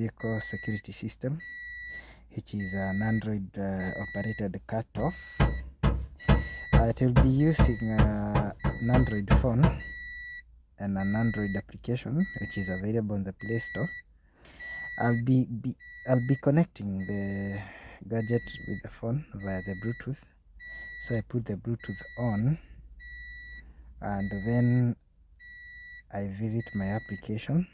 vehicle security system, which is an Android operated cutoff. It will be using an Android phone and an Android application which is available in the Play Store. I'll be connecting the gadget with the phone via the Bluetooth. So I put the Bluetooth on, and then I visit my application,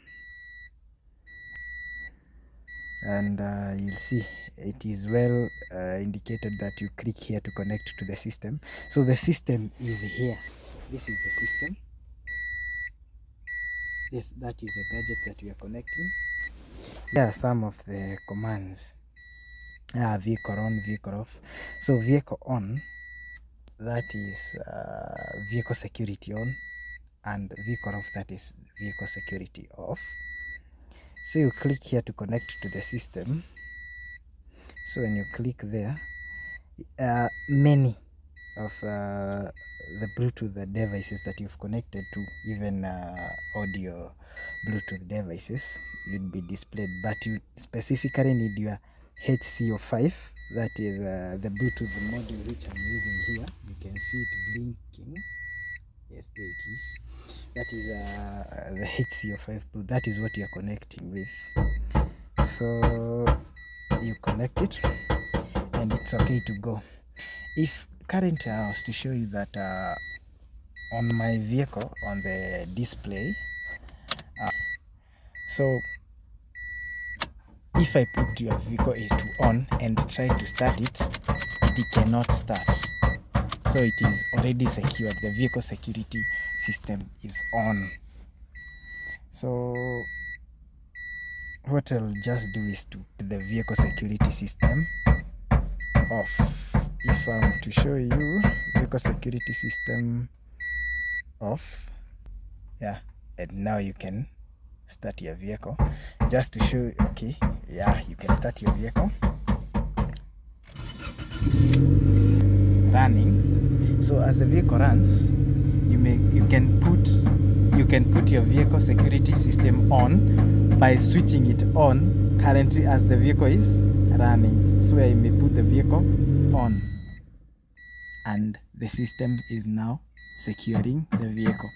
and you'll see it is well indicated that you click here to connect to the system. So the system is here. This is the system. Yes, that is a gadget that we are connecting. Here are some of the commands. Vehicle on, vehicle off. So vehicle on, that is vehicle security on, and vehicle off, that is vehicle security off. So you click here to connect to the system. So when you click there, many of the Bluetooth devices that you've connected to, even audio Bluetooth devices, will be displayed, but you specifically need your HCO5, that is the Bluetooth module which I'm using here. You can see it blinking. Yes, there it is. That is the HCO5 Bluetooth. That is what you are connecting with. So you connect it and it's okay to go. If currently I was to show you that on my vehicle, on the display, so if I put your vehicle to on and try to start it, it cannot start. So it is already secured. The vehicle security system is on. So what I'll just do is to put the vehicle security system off. If I'm to show you vehicle security system off, yeah, and now you can start your vehicle. Just to show you, okay, yeah, you can start your vehicle running. So as the vehicle runs, you can put your vehicle security system on by switching it on currently as the vehicle is running. So I may put the vehicle on, and the system is now securing the vehicle.